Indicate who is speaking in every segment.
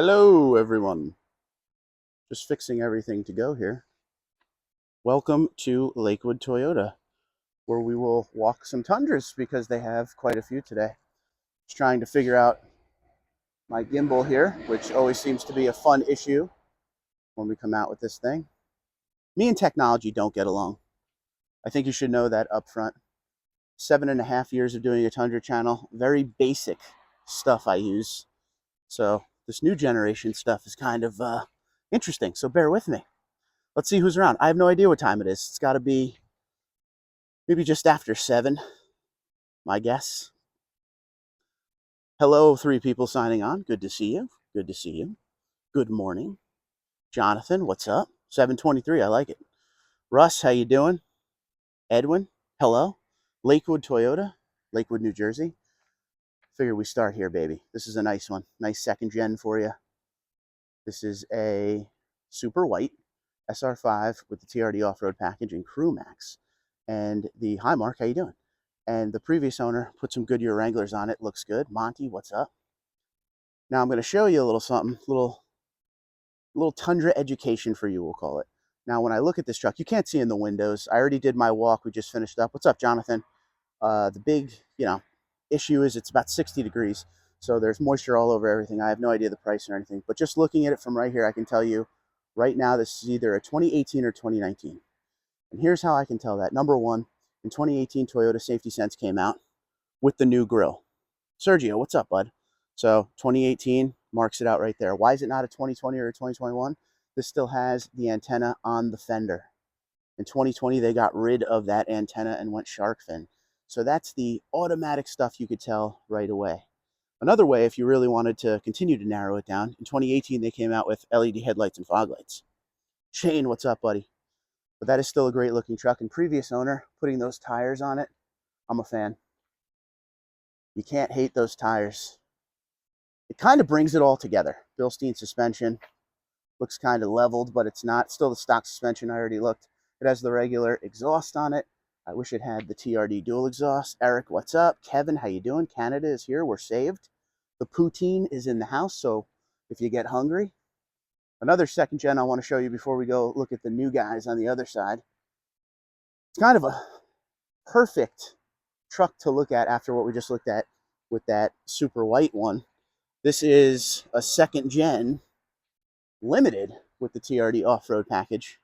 Speaker 1: Hello, everyone. Just fixing everything to go here. Welcome to Lakewood Toyota, where we will walk some tundras because they have quite a few today. Just trying to figure out my gimbal here, which always seems to be a fun issue when we come out with this thing. Me and technology don't get along. I think you should know that up front. 7.5 years of doing a tundra channel, very basic stuff I use. So this new generation stuff is kind of interesting, so bear with me. Let's see who's around. I have no idea what time it is. It's got to be maybe just after 7, my guess. Hello, 3 people signing on. Good to see you. Good to see you. Good morning. Jonathan, what's up? 7:23, I like it. Russ, how you doing? Edwin, hello. Lakewood Toyota, Lakewood, New Jersey. Figure we start here, baby. This is a nice one. Nice second gen for you. This is a super white SR5 with the TRD off-road package and Crew Max. And the hi Mark, how you doing? And the previous owner put some Goodyear Wranglers on it. Looks good. Monty, what's up? Now I'm going to show you a little something, little tundra education for you, we'll call it. Now, when I look at this truck, you can't see in the windows. I already did my walk. We just finished up. What's up, Jonathan? The big, issue is it's about 60 degrees. So there's moisture all over everything. I have no idea the price or anything. But just looking at it from right here, I can tell you right now this is either a 2018 or 2019. And here's how I can tell that. Number one, in 2018, Toyota Safety Sense came out with the new grille. Sergio, what's up, bud? So 2018 marks it out right there. Why is it not a 2020 or a 2021? This still has the antenna on the fender. In 2020, they got rid of that antenna and went shark fin. So that's the automatic stuff you could tell right away. Another way, if you really wanted to continue to narrow it down, in 2018, they came out with LED headlights and fog lights. Shane, what's up, buddy? But that is still a great looking truck. And previous owner, putting those tires on it, I'm a fan. You can't hate those tires. It kind of brings it all together. Bilstein suspension, looks kind of leveled, but it's not. Still the stock suspension, I already looked. It has the regular exhaust on it. I wish it had the TRD dual exhaust. Eric, what's up? Kevin, how you doing? Canada is here. We're saved. The poutine is in the house, so if you get hungry. Another second gen I want to show you before we go look at the new guys on the other side. It's kind of a perfect truck to look at after what we just looked at with that super white one. This is a second gen limited with the TRD off-road package.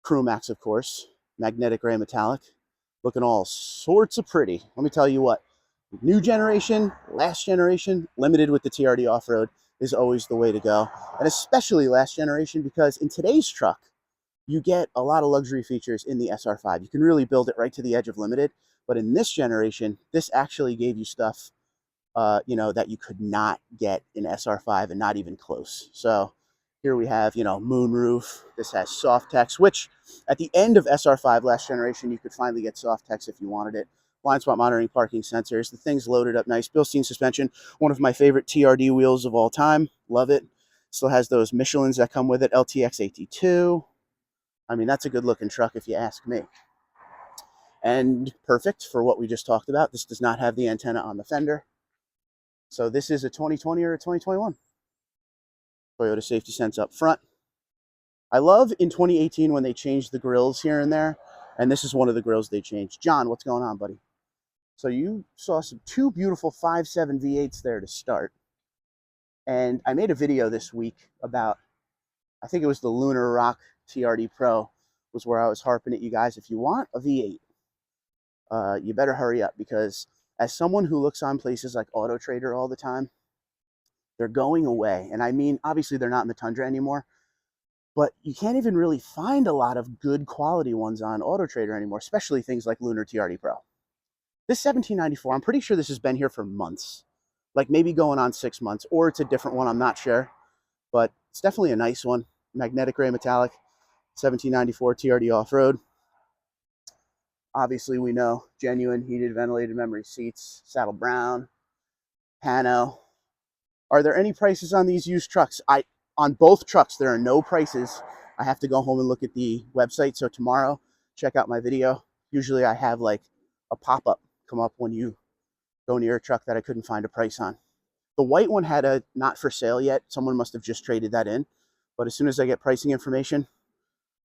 Speaker 1: Crew Max, of course, magnetic gray metallic, looking all sorts of pretty. Let me tell you what, new generation, last generation, limited with the TRD off-road is always the way to go. And especially last generation, because in today's truck, you get a lot of luxury features in the SR5. You can really build it right to the edge of limited. But in this generation, this actually gave you stuff, that you could not get in SR5 and not even close. So here we have, moonroof. This has Softex, which at the end of SR5 last generation, you could finally get Softex if you wanted it. Blind spot monitoring, parking sensors. The thing's loaded up nice. Bilstein suspension, one of my favorite TRD wheels of all time. Love it. Still has those Michelins that come with it. LTX AT2. I mean, that's a good looking truck if you ask me. And perfect for what we just talked about. This does not have the antenna on the fender. So this is a 2020 or a 2021. Toyota Safety Sense up front. I love in 2018 when they changed the grills here and there, and this is one of the grills they changed. John, what's going on, buddy? So you saw two beautiful 5.7 V8s there to start. And I made a video this week about, I think it was the Lunar Rock TRD Pro was where I was harping at you guys. If you want a V8, you better hurry up, because as someone who looks on places like Auto Trader all the time, they're going away. And I mean, obviously they're not in the Tundra anymore, but you can't even really find a lot of good quality ones on Auto Trader anymore, especially things like Lunar TRD Pro. This 1794, I'm pretty sure this has been here for months, like maybe going on 6 months, or it's a different one, I'm not sure, but it's definitely a nice one. Magnetic gray metallic, 1794 TRD off-road. Obviously, we know genuine heated ventilated memory seats, saddle brown, pano. Are there any prices on these used trucks? On both trucks, there are no prices. I have to go home and look at the website. So tomorrow, check out my video. Usually I have like a pop-up come up when you go near a truck that I couldn't find a price on. The white one had a not for sale yet. Someone must have just traded that in. But as soon as I get pricing information,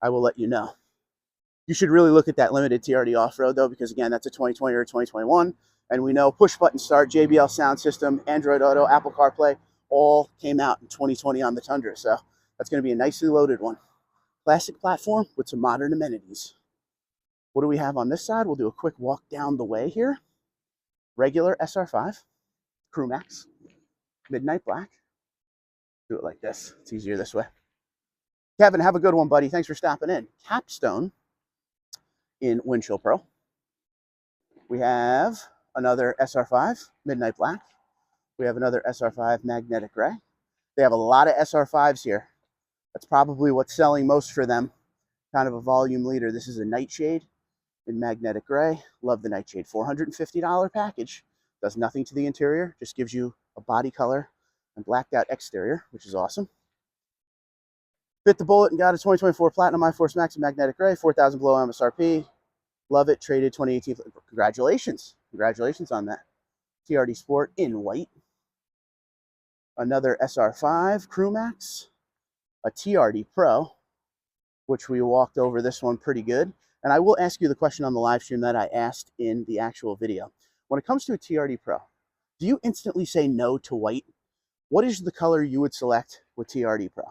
Speaker 1: I will let you know. You should really look at that limited TRD off-road though, because again, that's a 2020 or a 2021. And we know push button start, JBL sound system, Android Auto, Apple CarPlay, all came out in 2020 on the Tundra. So that's going to be a nicely loaded one. Classic platform with some modern amenities. What do we have on this side? We'll do a quick walk down the way here. Regular SR5, Crew Max, Midnight Black. Do it like this. It's easier this way. Kevin, have a good one, buddy. Thanks for stopping in. Capstone in Windshield Pro. We have another SR5, Midnight Black. We have another SR5, Magnetic Gray. They have a lot of SR5s here. That's probably what's selling most for them. Kind of a volume leader. This is a Nightshade in Magnetic Gray. Love the Nightshade. $450 package. Does nothing to the interior. Just gives you a body color and blacked out exterior, which is awesome. Bit the bullet and got a 2024 Platinum iForce Max in Magnetic Gray. 4,000 below MSRP. Love it. Traded 2018. Congratulations. Congratulations on that. TRD Sport in white. Another SR5 Crew Max. A TRD Pro, which we walked over this one pretty good. And I will ask you the question on the live stream that I asked in the actual video. When it comes to a TRD Pro, do you instantly say no to white? What is the color you would select with TRD Pro?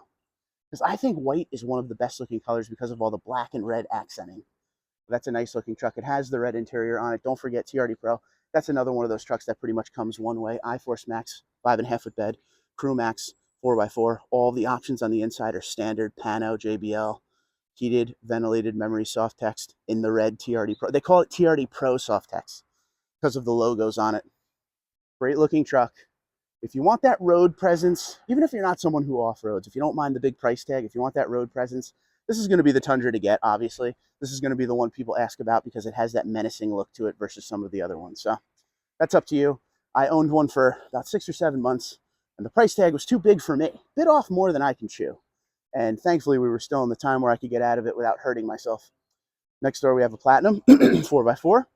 Speaker 1: Because I think white is one of the best looking colors because of all the black and red accenting. That's a nice looking truck. It has the red interior on it. Don't forget TRD Pro. That's another one of those trucks that pretty much comes one way. iForce Max, 5.5 foot bed, Crew Max, 4x4. All the options on the inside are standard, Pano, JBL, heated, ventilated, memory soft text in the red TRD Pro. They call it TRD Pro soft text because of the logos on it. Great looking truck. If you want that road presence, even if you're not someone who off-roads, if you don't mind the big price tag, if you want that road presence, this is going to be the Tundra to get, obviously. This is going to be the one people ask about because it has that menacing look to it versus some of the other ones. So that's up to you. I owned one for about 6 or 7 months, and the price tag was too big for me. Bit off more than I can chew. And thankfully, we were still in the time where I could get out of it without hurting myself. Next door, we have a Platinum 4x4,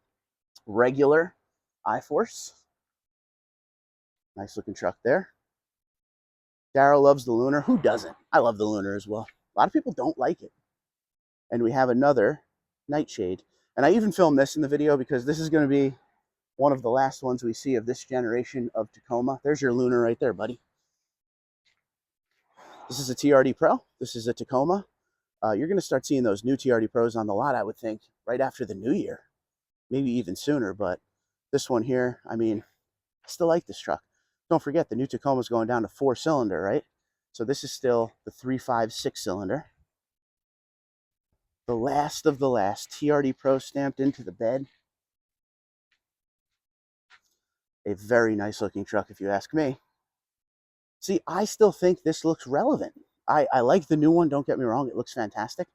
Speaker 1: regular iForce. Nice looking truck there. Daryl loves the Lunar. Who doesn't? I love the Lunar as well. A lot of people don't like it. And we have another Nightshade. And I even filmed this in the video because this is going to be one of the last ones we see of this generation of Tacoma. There's your Lunar right there, buddy. This is a TRD Pro. This is a Tacoma. You're going to start seeing those new TRD Pros on the lot, I would think, right after the new year. Maybe even sooner. But this one here, I mean, I still like this truck. Don't forget, the new Tacoma's going down to 4-cylinder, right? So this is still the 3.5 6-cylinder. The last of the last. TRD Pro stamped into the bed. A very nice looking truck, if you ask me. See, I still think this looks relevant. I like the new one, don't get me wrong. It looks fantastic.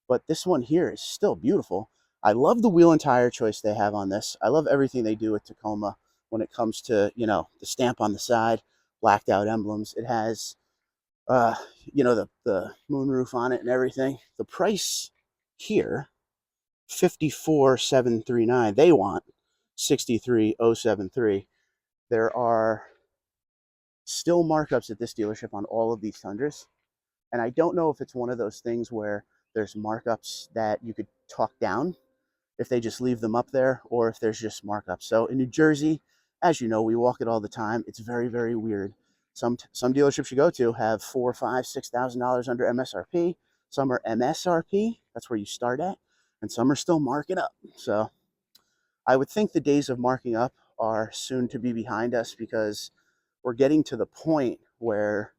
Speaker 1: But this one here is still beautiful. I love the wheel and tire choice they have on this. I love everything they do with Tacoma when it comes to, you know, the stamp on the side, blacked out emblems. It has, you know, the moonroof on it and everything. The price here, $54,739. They want $63,073. There are still markups at this dealership on all of these Tundras. And I don't know if it's one of those things where there's markups that you could talk down if they just leave them up there, or if there's just markups. So in New Jersey, as you know, we walk it all the time. It's very, very weird. Some dealerships you go to have $4,000, $5,000, $6,000 under MSRP. Some are MSRP. That's where you start at. And some are still marking up. So I would think the days of marking up are soon to be behind us because we're getting to the point where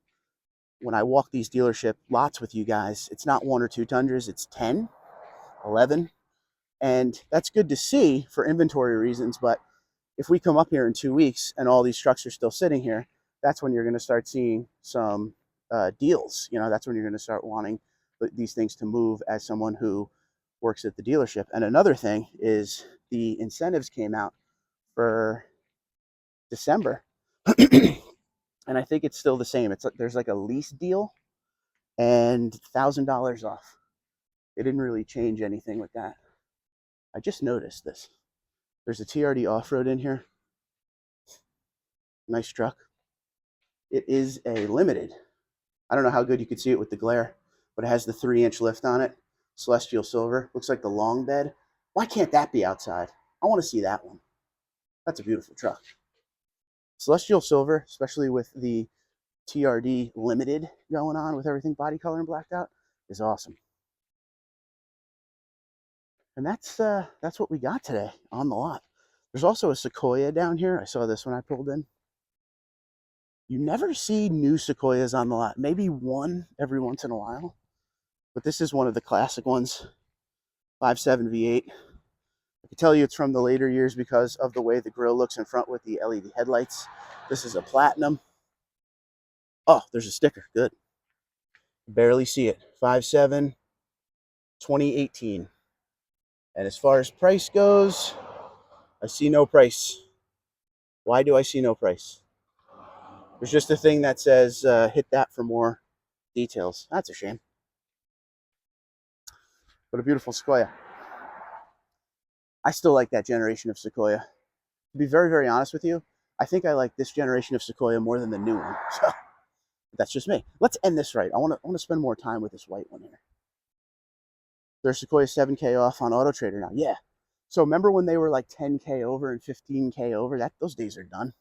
Speaker 1: when I walk these dealership lots with you guys, it's not 1 or 2 Tundras, it's 10, 11. And that's good to see for inventory reasons. But if we come up here in 2 weeks and all these trucks are still sitting here, that's when you're going to start seeing some deals. You know, that's when you're going to start wanting these things to move as someone who works at the dealership. And another thing is the incentives came out for December. And I think it's still the same. There's like a lease deal and $1,000 off. They didn't really change anything with that. I just noticed this. There's a TRD off-road in here. Nice truck. It is a limited. I don't know how good you could see it with the glare, but it has the 3-inch lift on it. Celestial silver. Looks like the long bed. Why can't that be outside? I want to see that one. That's a beautiful truck. Celestial silver, especially with the TRD limited going on with everything body color and blacked out, is awesome. And that's what we got today on the lot. There's also a Sequoia down here. I saw this when I pulled in. You never see new Sequoias on the lot. Maybe one every once in a while. But this is one of the classic ones. 5.7 V8. I can tell you it's from the later years because of the way the grille looks in front with the LED headlights. This is a platinum. Oh, there's a sticker. Good. Barely see it. 5.7, 2018. And as far as price goes, I see no price. Why do I see no price? There's just a thing that says hit that for more details. That's a shame. But a beautiful Sequoia. I still like that generation of Sequoia. To be very, very honest with you, I think I like this generation of Sequoia more than the new one. So that's just me. Let's end this right. I want to spend more time with this white one here. There's Sequoia 7K off on Auto Trader now. Yeah. So remember when they were like 10K over and 15K over? Those days are done.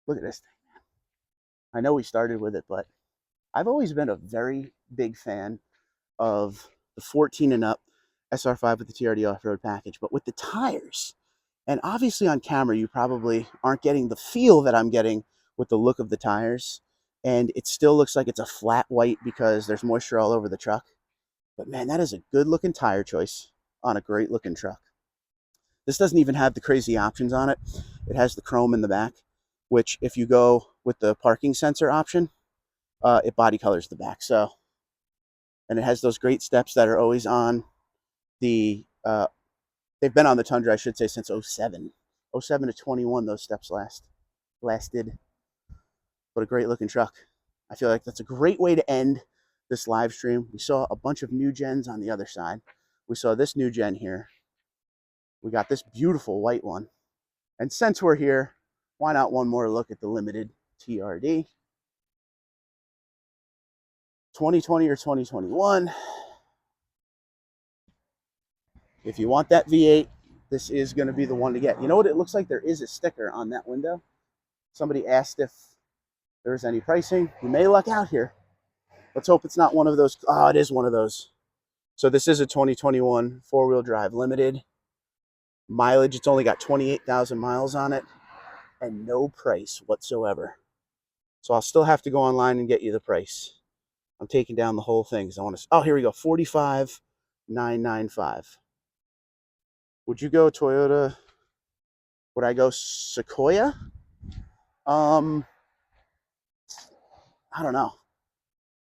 Speaker 1: Look at this thing, man. I know we started with it, but I've always been a very big fan of the 14 and up SR5 with the TRD off-road package, but with the tires. And obviously on camera, you probably aren't getting the feel that I'm getting with the look of the tires. And it still looks like it's a flat white because there's moisture all over the truck. But man, that is a good looking tire choice on a great looking truck. This doesn't even have the crazy options on it. It has the chrome in the back, which if you go with the parking sensor option, it body colors the back. So, and it has those great steps that are always on the, they've been on the Tundra, I should say, since 07. 07 to 21, those steps lasted. But a great looking truck. I feel like that's a great way to end this live stream. We saw a bunch of new gens on the other side. We saw this new gen here. We got this beautiful white one. And since we're here, why not one more look at the limited TRD? 2020 or 2021. If you want that V8, this is going to be the one to get. You know what it looks like? There is a sticker on that window. Somebody asked if there's any pricing. You may luck out here. Let's hope it's not one of those. Oh, it is one of those. So this is a 2021 four-wheel drive limited. Mileage, it's only got 28,000 miles on it and no price whatsoever. So I'll still have to go online and get you the price. I'm taking down the whole thing because I want to. Oh, here we go. 45,995. Would you go Toyota? Would I go Sequoia? I don't know.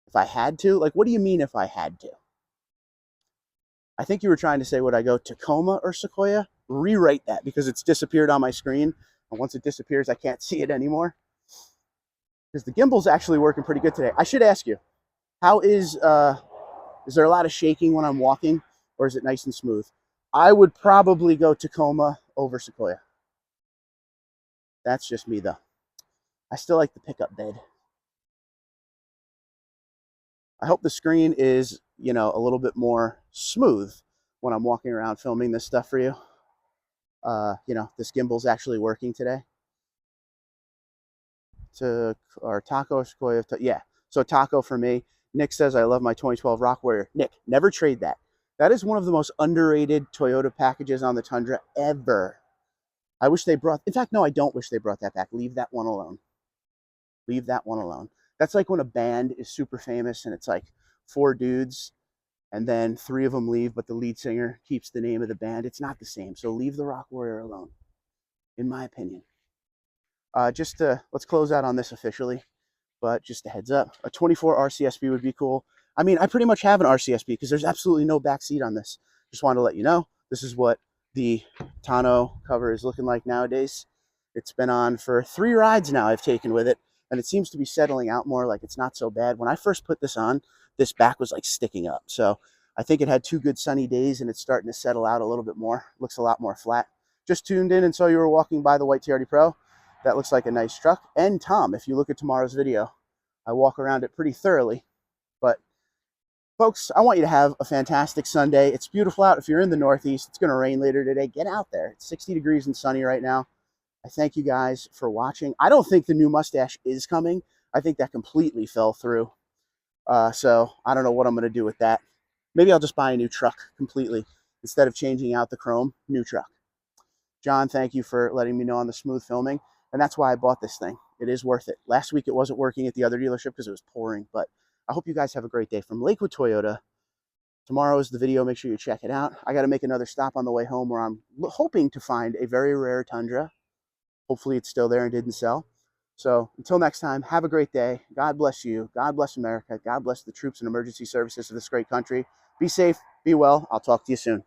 Speaker 1: If I had to, like, what do you mean if I had to? I think you were trying to say, would I go Tacoma or Sequoia? Rewrite that because it's disappeared on my screen. And once it disappears, I can't see it anymore. Because the gimbal's actually working pretty good today. I should ask you, how is there a lot of shaking when I'm walking, or is it nice and smooth? I would probably go Tacoma over Sequoia. That's just me, though. I still like the pickup bed. I hope the screen is, you know, a little bit more smooth when I'm walking around filming this stuff for you. You know, this gimbal's actually working today. Or Taco Sequoia. Yeah, so Taco for me. Nick says, I love my 2012 Rock Warrior. Nick, never trade that. That is one of the most underrated Toyota packages on the Tundra ever. I wish they brought, in fact, no, I don't wish they brought that back. Leave that one alone. Leave that one alone. That's like when a band is super famous and it's like 4 dudes and then 3 of them leave, but the lead singer keeps the name of the band. It's not the same. So leave the Rock Warrior alone, in my opinion. Let's close out on this officially, but just a heads up, a 24 RCSB would be cool. I mean, I pretty much have an RCSB because there's absolutely no back seat on this. Just wanted to let you know, this is what the tonneau cover is looking like nowadays. It's been on for 3 rides now I've taken with it, and it seems to be settling out more, like it's not so bad. When I first put this on, this back was like sticking up. So I think it had 2 good sunny days and it's starting to settle out a little bit more. Looks a lot more flat. Just tuned in and saw you were walking by the white TRD Pro. That looks like a nice truck. And Tom, if you look at tomorrow's video, I walk around it pretty thoroughly. But folks, I want you to have a fantastic Sunday. It's beautiful out. If you're in the Northeast, it's going to rain later today. Get out there. It's 60 degrees and sunny right now. I thank you guys for watching. I don't think the new mustache is coming. I think that completely fell through. So I don't know what I'm going to do with that. Maybe I'll just buy a new truck completely instead of changing out the chrome. New truck. John, thank you for letting me know on the smooth filming. And that's why I bought this thing. It is worth it. Last week it wasn't working at the other dealership because it was pouring. But I hope you guys have a great day. From Lakewood Toyota, tomorrow is the video. Make sure you check it out. I got to make another stop on the way home where I'm hoping to find a very rare Tundra. Hopefully it's still there and didn't sell. So until next time, have a great day. God bless you. God bless America. God bless the troops and emergency services of this great country. Be safe. Be well. I'll talk to you soon.